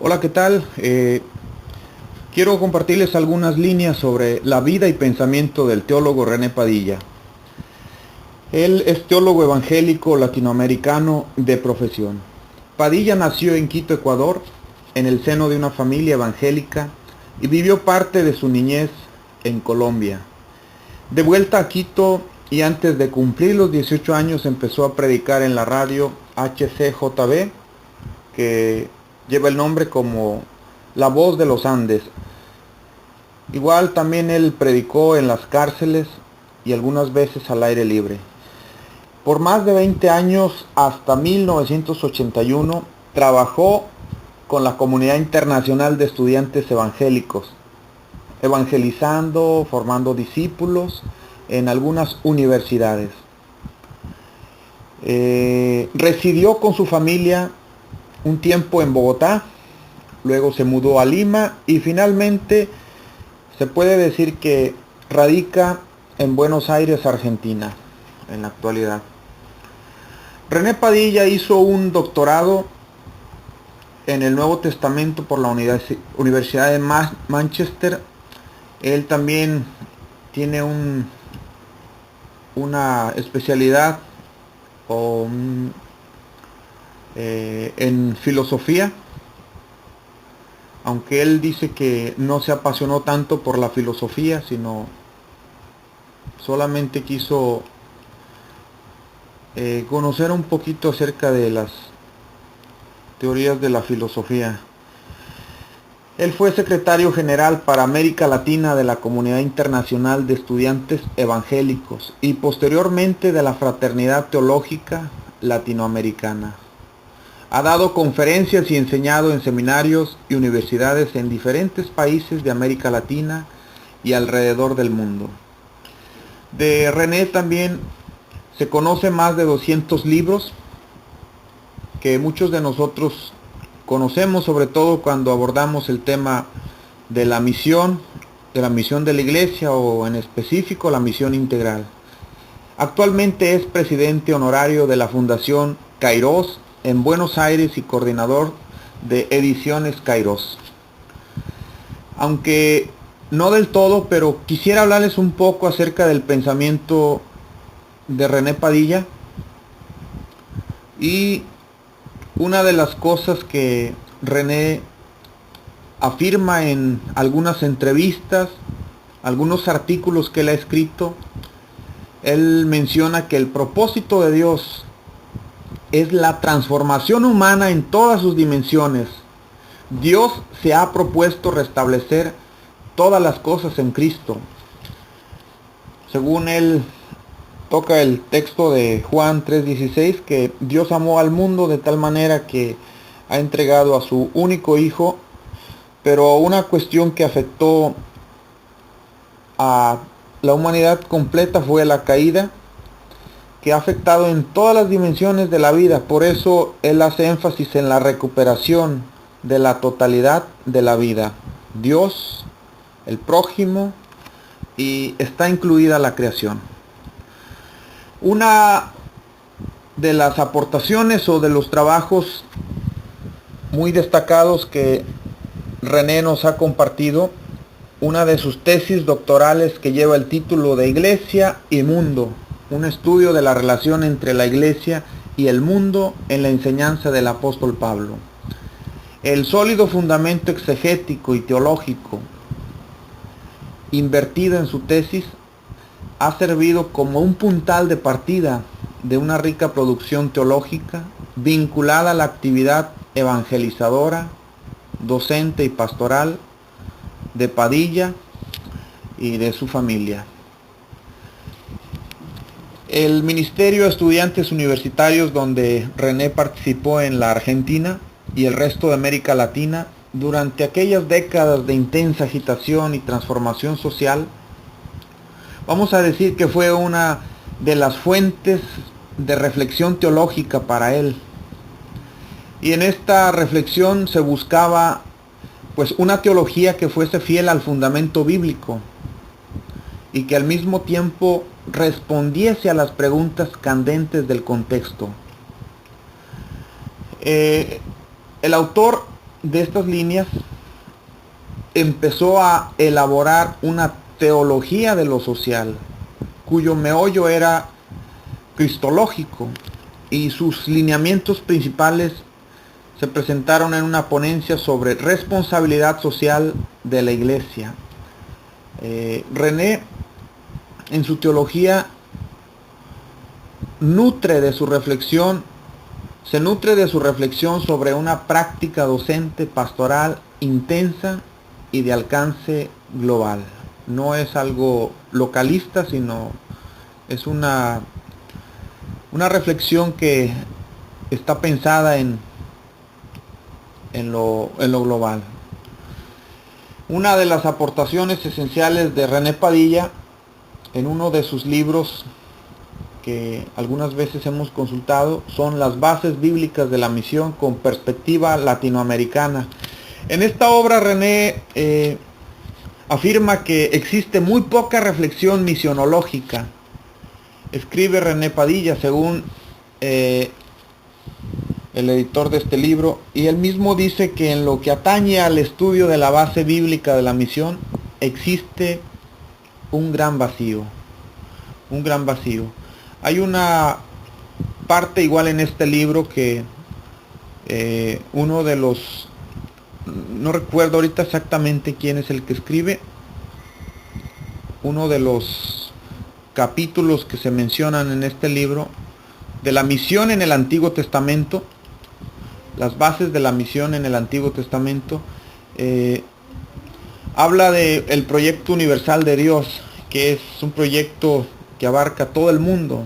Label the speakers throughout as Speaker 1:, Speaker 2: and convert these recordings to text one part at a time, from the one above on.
Speaker 1: Hola, ¿qué tal? Quiero compartirles algunas líneas sobre la vida y pensamiento del teólogo René Padilla. Él es teólogo evangélico latinoamericano de profesión. Padilla nació en Quito, Ecuador, en el seno de una familia evangélica y vivió parte de su niñez en Colombia. De vuelta a Quito y antes de cumplir los 18 años empezó a predicar en la radio HCJB, que lleva el nombre como La Voz de los Andes. Igual también él predicó en las cárceles y algunas veces al aire libre. Por más de 20 años, hasta 1981, trabajó con la Comunidad Internacional de Estudiantes Evangélicos, evangelizando, formando discípulos en algunas universidades. Residió con su familia un tiempo en Bogotá, luego se mudó a Lima y finalmente se puede decir que radica en Buenos Aires, Argentina, en la actualidad. René Padilla hizo un doctorado en el Nuevo Testamento por la Universidad de Manchester. Él también tiene una especialidad en filosofía, aunque él dice que no se apasionó tanto por la filosofía, sino solamente quiso conocer un poquito acerca de las teorías de la filosofía. Él fue secretario general para América Latina de la Comunidad Internacional de Estudiantes Evangélicos y posteriormente de la Fraternidad Teológica Latinoamericana. Ha dado conferencias y enseñado en seminarios y universidades en diferentes países de América Latina y alrededor del mundo. De René también se conoce más de 200 libros que muchos de nosotros conocemos, sobre todo cuando abordamos el tema de la misión de la iglesia o en específico la misión integral. Actualmente es presidente honorario de la Fundación Kairos en Buenos Aires y coordinador de Ediciones Kairos. Aunque no del todo, pero quisiera hablarles un poco acerca del pensamiento de René Padilla. Y una de las cosas que René afirma en algunas entrevistas, algunos artículos que él ha escrito, él menciona que el propósito de Dios es la transformación humana en todas sus dimensiones. Dios se ha propuesto restablecer todas las cosas en Cristo. Según él toca el texto de Juan 3:16, que Dios amó al mundo de tal manera que ha entregado a su único hijo, pero una cuestión que afectó a la humanidad completa fue la caída, que ha afectado en todas las dimensiones de la vida. Por eso él hace énfasis en la recuperación de la totalidad de la vida. Dios, el prójimo y está incluida la creación. Una de las aportaciones o de los trabajos muy destacados que René nos ha compartido, una de sus tesis doctorales que lleva el título de Iglesia y Mundo, un estudio de la relación entre la Iglesia y el mundo en la enseñanza del apóstol Pablo. El sólido fundamento exegético y teológico invertido en su tesis ha servido como un puntal de partida de una rica producción teológica vinculada a la actividad evangelizadora, docente y pastoral de Padilla y de su familia. El Ministerio de Estudiantes Universitarios, donde René participó en la Argentina y el resto de América Latina, durante aquellas décadas de intensa agitación y transformación social, vamos a decir que fue una de las fuentes de reflexión teológica para él. Y en esta reflexión se buscaba pues una teología que fuese fiel al fundamento bíblico y que al mismo tiempo respondiese a las preguntas candentes del contexto. El autor de estas líneas empezó a elaborar una teología de lo social, cuyo meollo era cristológico, y sus lineamientos principales se presentaron en una ponencia sobre responsabilidad social de la Iglesia. René, en su teología, se nutre de su reflexión sobre una práctica docente pastoral intensa y de alcance global. No es algo localista, sino es una reflexión que está pensada en lo global. Una de las aportaciones esenciales de René Padilla, en uno de sus libros que algunas veces hemos consultado, son las bases bíblicas de la misión con perspectiva latinoamericana. En esta obra René afirma que existe muy poca reflexión misionológica. Escribe René Padilla, según el editor de este libro, y él mismo dice que en lo que atañe al estudio de la base bíblica de la misión existe un gran vacío. Hay una parte igual en este libro que uno de los, no recuerdo ahorita exactamente quién es el que escribe, uno de los capítulos que se mencionan en este libro, de la misión en el Antiguo Testamento, las bases de la misión en el Antiguo Testamento, habla del proyecto universal de Dios, que es un proyecto que abarca todo el mundo.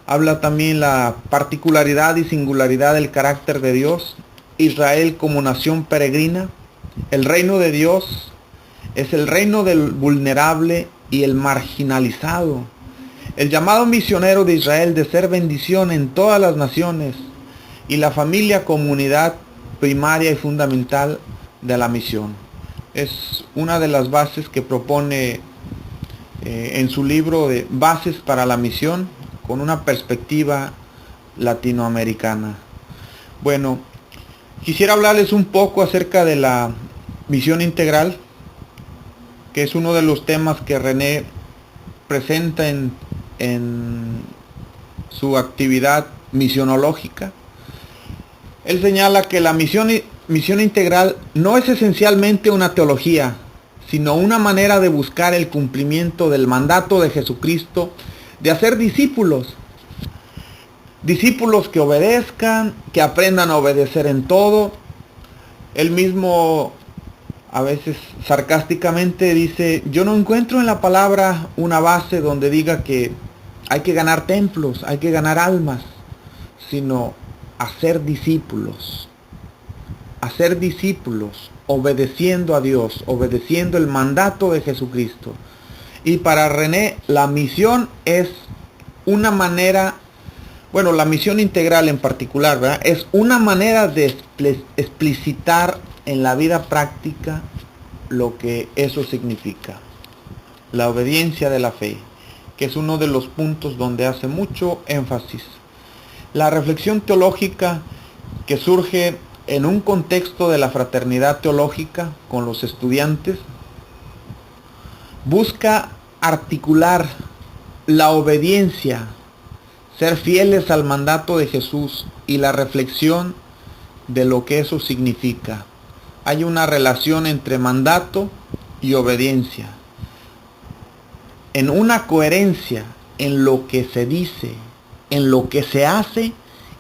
Speaker 1: Habla también la particularidad y singularidad del carácter de Dios, Israel como nación peregrina. El reino de Dios es el reino del vulnerable y el marginalizado. El llamado misionero de Israel de ser bendición en todas las naciones, y la familia comunidad primaria y fundamental de la misión. Es una de las bases que propone en su libro de Bases para la Misión con una perspectiva latinoamericana. Bueno, quisiera hablarles un poco acerca de la misión integral, que es uno de los temas que René presenta en su actividad misionológica. Él señala que la misión integral no es esencialmente una teología, sino una manera de buscar el cumplimiento del mandato de Jesucristo de hacer discípulos que obedezcan, que aprendan a obedecer en todo. Él mismo a veces sarcásticamente dice: yo no encuentro en la palabra una base donde diga que hay que ganar templos, hay que ganar almas, sino hacer discípulos, obedeciendo a Dios, obedeciendo el mandato de Jesucristo. Y para René, la misión es una manera, bueno, la misión integral en particular, ¿verdad?, es una manera de explicitar en la vida práctica lo que eso significa. La obediencia de la fe, que es uno de los puntos donde hace mucho énfasis. La reflexión teológica que surge en un contexto de la fraternidad teológica con los estudiantes busca articular la obediencia, ser fieles al mandato de Jesús y la reflexión de lo que eso significa. Hay una relación entre mandato y obediencia, en una coherencia en lo que se dice, en lo que se hace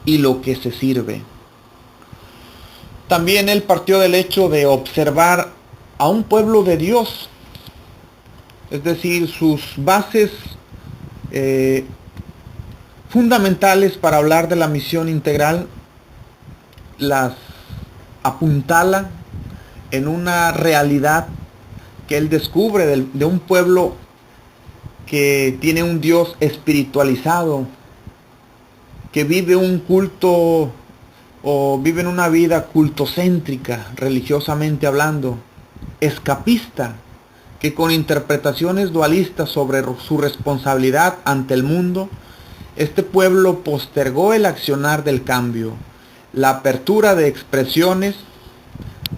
Speaker 1: y lo que se sirve. También él partió del hecho de observar a un pueblo de Dios, es decir, sus bases fundamentales para hablar de la misión integral las apuntala en una realidad que él descubre de un pueblo que tiene un Dios espiritualizado, que vive un culto o viven una vida cultocéntrica, religiosamente hablando, escapista, que con interpretaciones dualistas sobre su responsabilidad ante el mundo, este pueblo postergó el accionar del cambio, la apertura de expresiones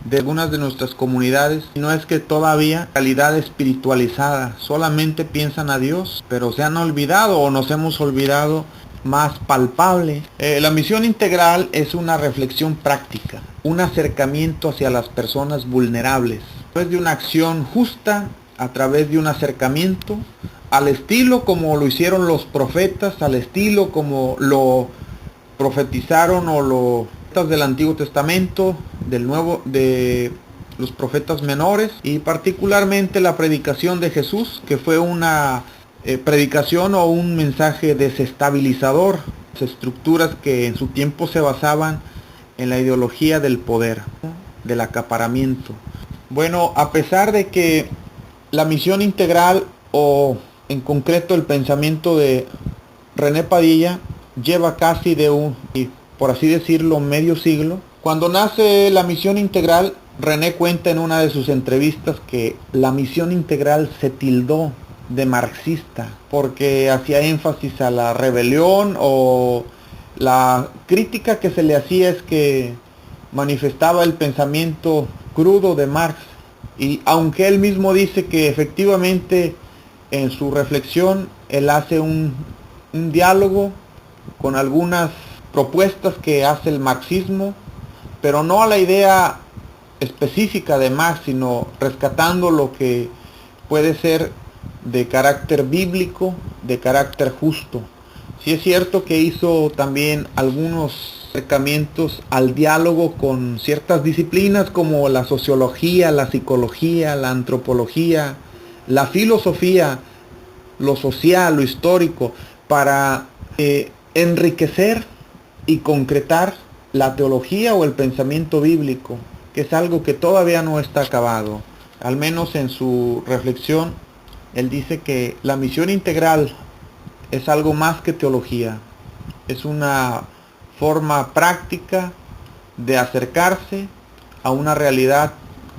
Speaker 1: de algunas de nuestras comunidades no es que todavía calidad espiritualizada, solamente piensan a Dios, pero se han olvidado o nos hemos olvidado más palpable. La misión integral es una reflexión práctica, un acercamiento hacia las personas vulnerables, a través de una acción justa, a través de un acercamiento, al estilo como lo hicieron los profetas, al estilo como lo profetizaron o los profetas del Antiguo Testamento, del Nuevo, de los profetas menores, y particularmente la predicación de Jesús, que fue una predicación o un mensaje desestabilizador, estructuras que en su tiempo se basaban en la ideología del poder, del acaparamiento. Bueno, a pesar de que la misión integral o en concreto el pensamiento de René Padilla lleva casi de por así decirlo, medio siglo, cuando nace la misión integral, René cuenta en una de sus entrevistas que la misión integral se tildó de marxista porque hacía énfasis a la rebelión, o la crítica que se le hacía es que manifestaba el pensamiento crudo de Marx. Y aunque él mismo dice que efectivamente en su reflexión él hace un diálogo con algunas propuestas que hace el marxismo, pero no a la idea específica de Marx, sino rescatando lo que puede ser de carácter bíblico, de carácter justo. Sí es cierto que hizo también algunos acercamientos al diálogo con ciertas disciplinas como la sociología, la psicología, la antropología, la filosofía, lo social, lo histórico, para enriquecer y concretar la teología o el pensamiento bíblico, que es algo que todavía no está acabado. Al menos en su reflexión, él dice que la misión integral es algo más que teología, es una forma práctica de acercarse a una realidad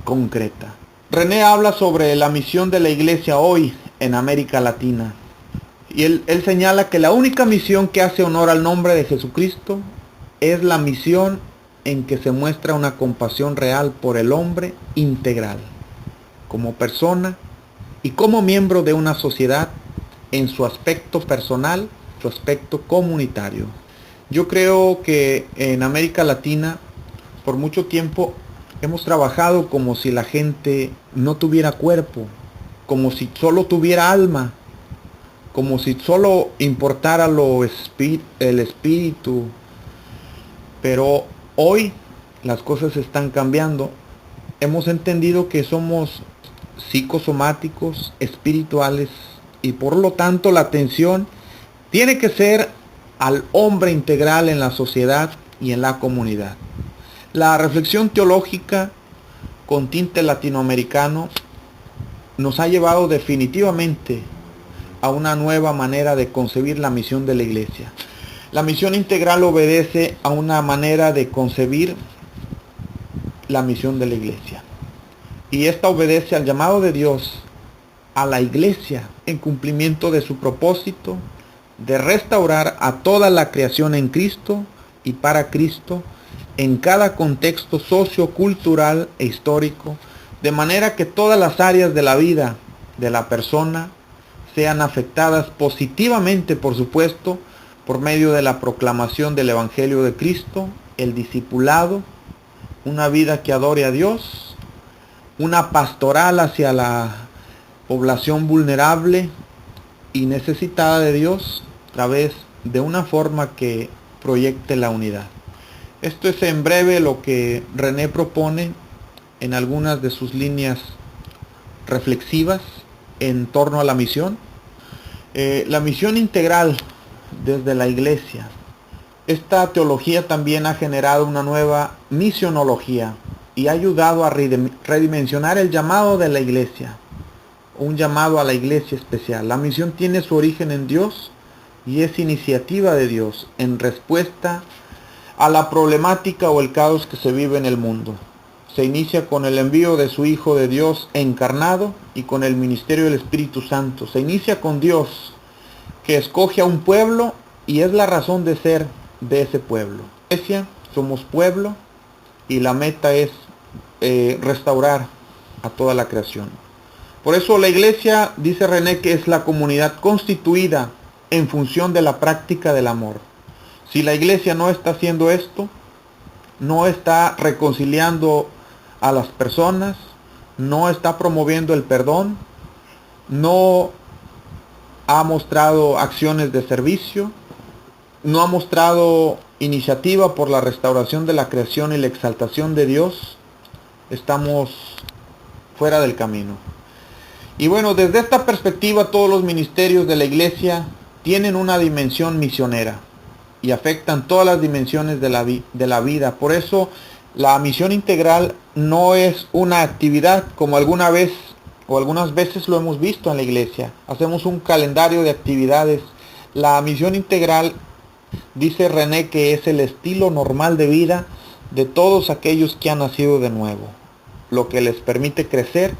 Speaker 1: concreta. René habla sobre la misión de la iglesia hoy en América Latina. Y él señala que la única misión que hace honor al nombre de Jesucristo es la misión en que se muestra una compasión real por el hombre integral, como persona y como miembro de una sociedad en su aspecto personal, su aspecto comunitario. Yo creo que en América Latina por mucho tiempo hemos trabajado como si la gente no tuviera cuerpo, como si solo tuviera alma, como si solo importara el espíritu. Pero hoy las cosas están cambiando. Hemos entendido que somos psicosomáticos, espirituales, y por lo tanto la atención tiene que ser al hombre integral en la sociedad y en la comunidad. La reflexión teológica con tinte latinoamericano nos ha llevado definitivamente a una nueva manera de concebir la misión de la iglesia. La misión integral obedece a una manera de concebir la misión de la iglesia. Y esta obedece al llamado de Dios a la iglesia en cumplimiento de su propósito de restaurar a toda la creación en Cristo y para Cristo en cada contexto sociocultural e histórico, de manera que todas las áreas de la vida de la persona sean afectadas positivamente, por supuesto, por medio de la proclamación del Evangelio de Cristo, el discipulado, una vida que adore a Dios, una pastoral hacia la población vulnerable y necesitada de Dios a través de una forma que proyecte la unidad. Esto es en breve lo que René propone en algunas de sus líneas reflexivas en torno a la misión. La misión integral desde la iglesia. Esta teología también ha generado una nueva misionología y ha ayudado a redimensionar el llamado de la iglesia, un llamado a la iglesia especial. La misión tiene su origen en Dios y es iniciativa de Dios en respuesta a la problemática o el caos que se vive en el mundo. Se inicia con el envío de su Hijo de Dios encarnado y con el ministerio del Espíritu Santo. Se inicia con Dios, que escoge a un pueblo y es la razón de ser de ese pueblo. Iglesia, somos pueblo y la meta es restaurar a toda la creación. Por eso la iglesia, dice René, que es la comunidad constituida en función de la práctica del amor. Si la iglesia no está haciendo esto, no está reconciliando a las personas, no está promoviendo el perdón, no ha mostrado acciones de servicio, no ha mostrado iniciativa por la restauración de la creación y la exaltación de Dios, estamos fuera del camino. Y bueno, desde esta perspectiva todos los ministerios de la iglesia tienen una dimensión misionera y afectan todas las dimensiones de la vida. Por eso la misión integral no es una actividad como alguna vez o algunas veces lo hemos visto en la iglesia. Hacemos un calendario de actividades. La misión integral, dice René, que es el estilo normal de vida de todos aquellos que han nacido de nuevo, lo que les permite crecer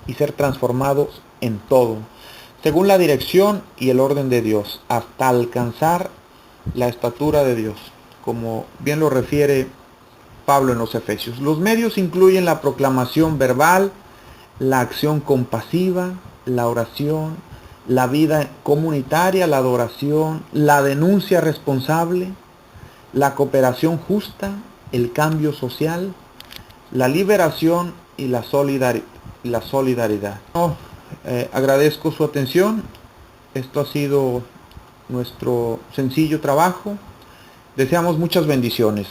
Speaker 1: y ser transformados en todo, según la dirección y el orden de Dios, hasta alcanzar la estatura de Dios, como bien lo refiere Pablo en los Efesios. Los medios incluyen la proclamación verbal, la acción compasiva, la oración, la vida comunitaria, la adoración, la denuncia responsable, la cooperación justa, el cambio social, la liberación y la solidaridad. Agradezco su atención. Esto ha sido nuestro sencillo trabajo. Deseamos muchas bendiciones.